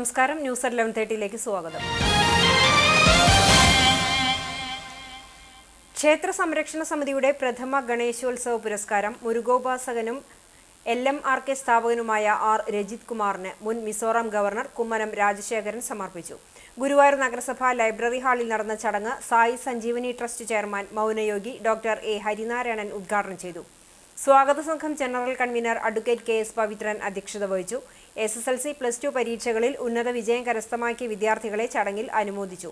നമസ്കാരം, ന്യൂസ് 11:30 സ്വാഗതം. ക്ഷേത്ര സംരക്ഷണ സമിതിയുടെ പ്രഥമ ഗണേശോത്സവ പുരസ്കാരം മുരുകോപാസകനും LMRK സ്ഥാപകനുമായ R. രജിത് കുമാറിന് മുൻ മിസോറാം ഗവർണർ കുമ്മനം രാജശേഖരൻ സമർപ്പിച്ചു. ഗുരുവായൂർ നഗരസഭ ലൈബ്രറി ഹാളിൽ നടന്ന ചടങ്ങ് സായി സഞ്ജീവനി ട്രസ്റ്റ് ചെയർമാൻ മൗനയോഗി ഡോക്ടർ A. ഹരിനാരായണൻ ഉദ്ഘാടനം ചെയ്തു. സ്വാഗത സംഘം general convener advocate KS Pavithran അധ്യക്ഷത വഹിച്ചു. SSLC +2 പരീക്ഷകളിൽ ഉന്നത വിജയം കരസ്ഥമാക്കിയ വിദ്യാർത്ഥികളെ ചടങ്ങിൽ അനുമോദിച്ചു.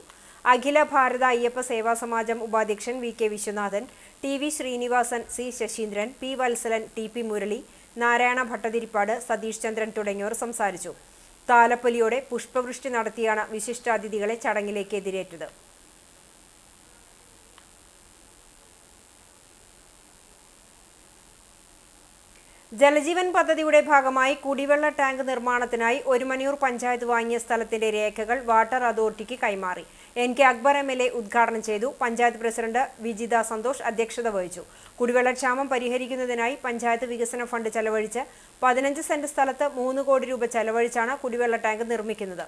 അഖില ഭാരത അയ്യപ്പ സേവാ സമാജം ഉപാധ്യക്ഷൻ VK Viswanathan, TV Sreenivasan, C Saseendran, P Valsalan, TP Murali, Narayana Bhattathiripad, Satheesh Chandran തുടങ്ങിയവർ സംസാരിച്ചു. താലപ്പൊലിയോടെ പുഷ്പവൃഷ്ടി നടത്തിയാണ് വിശിഷ്ടാതിഥികളെ ചടങ്ങിലേക്ക് എതിരേറ്റത്. ജലജീവൻ പദ്ധതിയുടെ ഭാഗമായി കുടിവെള്ള ടാങ്ക് നിർമ്മാണത്തിനായി ഒരുമനയൂർ പഞ്ചായത്ത് വാങ്ങിയ സ്ഥലത്തിന്റെ രേഖകൾ വാട്ടർ അതോറിറ്റിക്ക് കൈമാറി. NK അക്ബർ MLA ഉദ്ഘാടനം ചെയ്തു. പഞ്ചായത്ത് പ്രസിഡന്റ് വിജിത സന്തോഷ് അധ്യക്ഷത വഹിച്ചു. കുടിവെള്ളക്ഷാമം പരിഹരിക്കുന്നതിനായി പഞ്ചായത്ത് വികസന ഫണ്ട് ചെലവഴിച്ച് 15 സെന്റ് സ്ഥലത്ത് 3 കോടി രൂപ ചെലവഴിച്ചാണ് കുടിവെള്ള ടാങ്ക് നിർമ്മിക്കുന്നത്.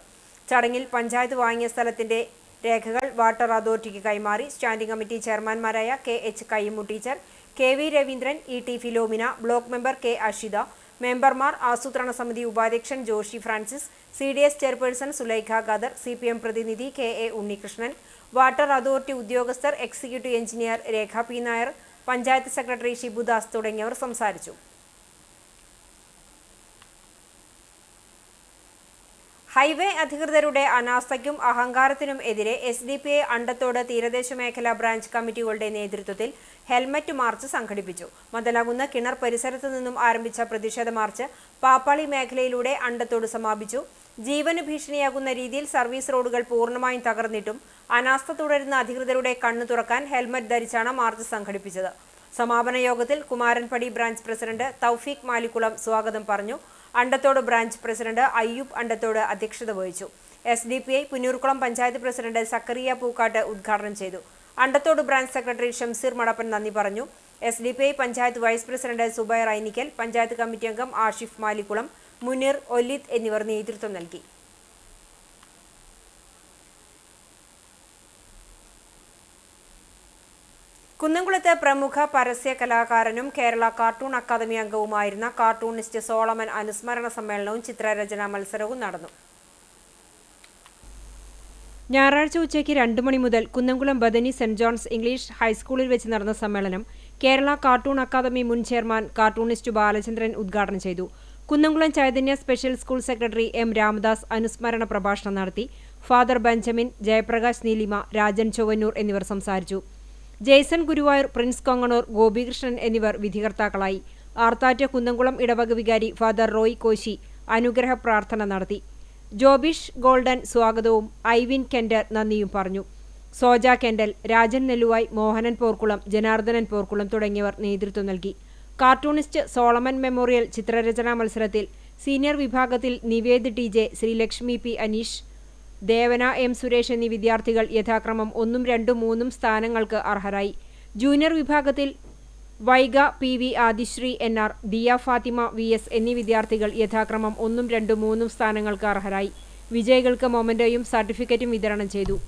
ചടങ്ങിൽ പഞ്ചായത്ത് വാങ്ങിയ സ്ഥലത്തിന്റെ രേഖകൾ വാട്ടർ അതോറിറ്റിക്ക് കൈമാറി. സ്റ്റാൻഡിംഗ് കമ്മിറ്റി ചെയർമാൻമാരായ KH Kayyammu teacher, KV Raveendran, ET Philomina, block member K Ashitha, മെമ്പർമാർ, ആസൂത്രണ സമിതി ഉപാധ്യക്ഷൻ Joshy Francis, CDS chairperson Sulaikha Khader, CPM പ്രതിനിധി KA ഉണ്ണികൃഷ്ണൻ, വാട്ടർ അതോറിറ്റി ഉദ്യോഗസ്ഥർ, executive engineer Rekha P Nair, panchayat secretary Shibudas തുടങ്ങിയവർ സംസാരിച്ചു. ഹൈവേ അധികൃതരുടെ അനാസ്ഥയ്ക്കും അഹങ്കാരത്തിനും എതിരെ SDPI അണ്ടത്തോട് തീരദേശ മേഖലാ ബ്രാഞ്ച് കമ്മിറ്റികളുടെ നേതൃത്വത്തിൽ ഹെൽമറ്റ് മാർച്ച് സംഘടിപ്പിച്ചു. മദലകുന്ന് കിണർ പരിസരത്തു നിന്നും ആരംഭിച്ച പ്രതിഷേധ മാർച്ച് പാപ്പാളി മേഖലയിലൂടെ അണ്ടത്തോട് സമാപിച്ചു. ജീവന് ഭീഷണിയാകുന്ന രീതിയിൽ സർവീസ് റോഡുകൾ പൂർണ്ണമായും തകർന്നിട്ടും അനാസ്ഥ തുടരുന്ന അധികൃതരുടെ കണ്ണു തുറക്കാൻ ഹെൽമറ്റ് ധരിച്ചാണ് മാർച്ച് സംഘടിപ്പിച്ചത്. സമാപന യോഗത്തിൽ കുമാരൻപടി ബ്രാഞ്ച് പ്രസിഡന്റ് തൗഫീഖ് മാലിക്കുളം സ്വാഗതം പറഞ്ഞു. അണ്ടത്തോട് ബ്രാഞ്ച് പ്രസിഡന്റ് അയ്യൂബ് അണ്ടത്തോട് അധ്യക്ഷത വഹിച്ചു. SDPI പുന്നൂർക്കുളം പഞ്ചായത്ത് പ്രസിഡന്റ് സക്കറിയ പൂക്കാട്ട് ഉദ്ഘാടനം ചെയ്തു. അണ്ടത്തോട് ബ്രാഞ്ച് സെക്രട്ടറി ഷംസീർ മടപ്പൻ നന്ദി പറഞ്ഞു. SDPI panchayat vice president Zubair Ainikkal, panchayat committee അംഗം ആഷിഫ് മാലിക്കുളം, മുനീർ, ഒലിത് എന്നിവർ നേതൃത്വം നൽകി. കുന്നംകുളത്ത് പ്രമുഖ പരസ്യ കലാകാരനും കേരള കാർട്ടൂൺ അക്കാദമി അംഗവുമായിരുന്ന കാർട്ടൂണിസ്റ്റ് സോളമൻ അനുസ്മരണ സമ്മേളനവും ചിത്രരചനാ മത്സരവും നടന്നു. ഞായറാഴ്ച ഉച്ചയ്ക്ക് 2 മണി മുതൽ Kunnamkulam Badani saint John's English ഹൈസ്കൂളിൽ വെച്ച് നടന്ന സമ്മേളനം കേരള കാർട്ടൂൺ അക്കാദമി മുൻ ചെയർമാൻ കാർട്ടൂണിസ്റ്റ് ബാലചന്ദ്രൻ ഉദ്ഘാടനം ചെയ്തു. Kunnamkulam Chaitanya special school secretary M Ramdas അനുസ്മരണ പ്രഭാഷണം നടത്തി. ഫാദർ ബെഞ്ചമിൻ, ജയപ്രകാശ് നീലിമ, രാജൻ ചൊവ്വന്നൂർ എന്നിവർ സംസാരിച്ചു. ജെയ്സൺ ഗുരുവായൂർ, പ്രിൻസ് കൊങ്ങണൂർ, ഗോപികൃഷ്ണൻ എന്നിവർ വിധികർത്താക്കളായി. ആർത്താറ്റ് കുന്നംകുളം ഇടവക വികാരി ഫാദർ റോയ് കോശി അനുഗ്രഹ പ്രാർത്ഥന നടത്തി. ജോബിഷ് ഗോൾഡൻ സ്വാഗതവും ഐവിൻ കെൻഡർ നന്ദിയും പറഞ്ഞു. സോജ കെൻഡൽ, രാജൻ നെല്ലുവായ്, മോഹനൻ പോർക്കുളം, ജനാർദ്ദനൻ പോർക്കുളം തുടങ്ങിയവർ നേതൃത്വം നൽകി. കാർട്ടൂണിസ്റ്റ് സോളമൻ മെമ്മോറിയൽ ചിത്രരചനാ മത്സരത്തിൽ സീനിയർ വിഭാഗത്തിൽ Nived TJ, Sreelakshmi P Aneesh, Devana M Suresh എന്നീ വിദ്യാർത്ഥികൾ യഥാക്രമം 1, 2, 3 സ്ഥാനങ്ങൾക്ക് അർഹരായി. ജൂനിയർ വിഭാഗത്തിൽ Vaiga PV, Adishree NR, Diya Fathima VS എന്നീ വിദ്യാർത്ഥികൾ യഥാക്രമം 1, 2, 3 സ്ഥാനങ്ങൾക്ക് അർഹരായി. വിജയികൾക്ക് മൊമെന്റോയും സർട്ടിഫിക്കറ്റും വിതരണം ചെയ്തു.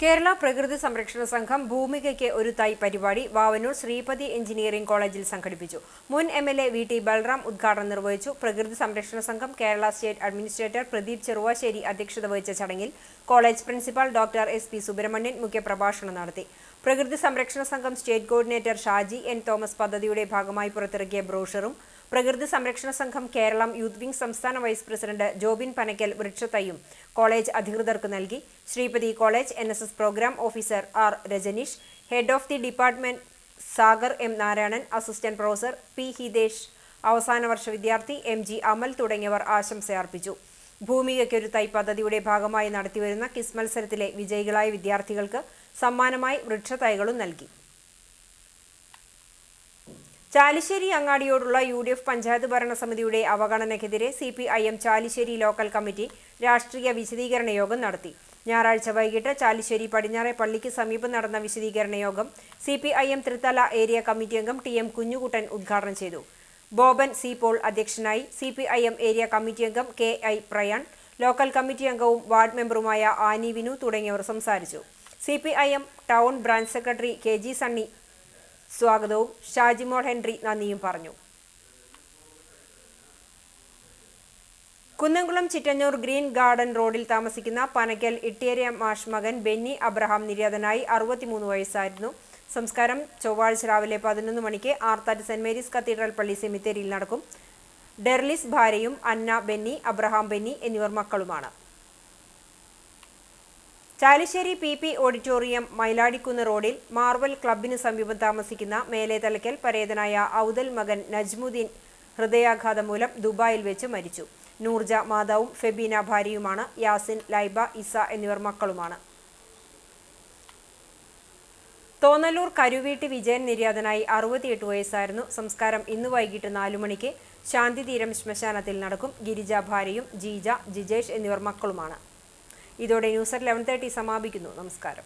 കേരള പ്രകൃതി സംരക്ഷണ സംഘം ഭൂമികയ്ക്ക് ഒരു തൈ പരിപാടി വാവന്നൂർ ശ്രീപതി എഞ്ചിനീയറിംഗ് കോളേജിൽ സംഘടിപ്പിച്ചു. മുൻ MLA VT ബൽറാം ഉദ്ഘാടനം നിർവഹിച്ചു. പ്രകൃതി സംരക്ഷണ സംഘം കേരള സ്റ്റേറ്റ് അഡ്മിനിസ്ട്രേറ്റർ പ്രദീപ് ചെറുവാശ്ശേരി അധ്യക്ഷത വഹിച്ച ചടങ്ങിൽ college principal doctor SP Subramanian മുഖ്യപ്രഭാഷണം നടത്തി. പ്രകൃതി സംരക്ഷണ സംഘം state coordinator Shaji N Thomas പദ്ധതിയുടെ ഭാഗമായി പുറത്തിറക്കിയ ബ്രോഷറും പ്രകൃതി സംരക്ഷണ സംഘം കേരളം യൂത്ത് വിംഗ് സംസ്ഥാന വൈസ് പ്രസിഡന്റ് ജോബിൻ പനക്കൽ വൃക്ഷത്തൈയും കോളേജ് അധികൃതർക്ക് നൽകി. Sripathi college NSS programme officer R Rajneesh, head of the department Sagar M Narayanan, assistant professor P Hitesh, അവസാന വർഷ വിദ്യാർത്ഥി MG അമൽ തുടങ്ങിയവർ ആശംസയർപ്പിച്ചു. ഭൂമികയ്ക്കൊരു തൈ പദ്ധതിയുടെ ഭാഗമായി നടത്തിവരുന്ന ക്വിസ് മത്സരത്തിലെ വിജയികളായ വിദ്യാർത്ഥികൾക്ക് സമ്മാനമായി വൃക്ഷത്തൈകളും നൽകി. ചാലിശ്ശേരി അങ്ങാടിയോടുള്ള UDF പഞ്ചായത്ത് ഭരണസമിതിയുടെ അവഗണനയ്ക്കെതിരെ CPIM ചാലിശ്ശേരി ലോക്കൽ കമ്മിറ്റി രാഷ്ട്രീയ വിശദീകരണ യോഗം നടത്തി. ഞായറാഴ്ച വൈകിട്ട് ചാലിശ്ശേരി പടിഞ്ഞാറെ പള്ളിക്ക് സമീപം നടന്ന വിശദീകരണ യോഗം CPIM തൃത്തല ഏരിയ കമ്മിറ്റി അംഗം TM കുഞ്ഞുകുട്ടൻ ഉദ്ഘാടനം ചെയ്തു. ബോബൻ സി പോൾ അധ്യക്ഷനായി. CPIM ഏരിയ കമ്മിറ്റി അംഗം KI പ്രയാൺ, ലോക്കൽ കമ്മിറ്റി അംഗവും വാർഡ് മെമ്പറുമായ ആനി വിനു തുടങ്ങിയവർ സംസാരിച്ചു. CPIM town branch secretary KG Sunny സ്വാഗതവും ഷാജിമോൾ ഹെൻറി നന്ദിയും പറഞ്ഞു. കുന്നംകുളം ചിറ്റഞ്ഞൂർ ഗ്രീൻ ഗാർഡൻ റോഡിൽ താമസിക്കുന്ന പനക്കൽ ഇട്ടിയേരിയ മാഷ് മകൻ ബെന്നി അബ്രഹാം നിര്യാതനായി. 63 വയസ്സായിരുന്നു. സംസ്കാരം ചൊവ്വാഴ്ച രാവിലെ 11 മണിക്ക് ആർത്താറ്റ് സെന്റ് മേരീസ് കത്തീഡ്രൽ പള്ളി സെമിത്തേരിയിൽ നടക്കും. ഡെർലിസ് ഭാര്യയും അന്ന ബെന്നി, അബ്രഹാം ബെന്നി എന്നിവർ മക്കളുമാണ്. ചാലിശ്ശേരി PP ഓഡിറ്റോറിയം മൈലാടിക്കുന്ന് റോഡിൽ മാർവൽ ക്ലബിന് സമീപം താമസിക്കുന്ന മേലെ തലയ്ക്കൽ പരേതനായ ഔദൽ മകൻ നജ്മുദ്ദീൻ ഹൃദയാഘാതം മൂലം ദുബായിൽ വെച്ച് മരിച്ചു. നൂർജ മാതാവും ഫെബീന ഭാര്യയുമാണ്. യാസിൻ, ലൈബ, ഇസ എന്നിവർ മക്കളുമാണ്. തോന്നല്ലൂർ കരുവീട്ടി വിജയൻ നിര്യാതനായി. 68 വയസ്സായിരുന്നു. സംസ്കാരം ഇന്ന് വൈകിട്ട് 4 മണിക്ക് ശാന്തിതീരം ശ്മശാനത്തിൽ നടക്കും. ഗിരിജ ഭാര്യയും ജീജ, ജിജേഷ് എന്നിവർ മക്കളുമാണ്. ഇതോടെ ന്യൂസ് at 11:30 സമാപിക്കുന്നു. നമസ്കാരം.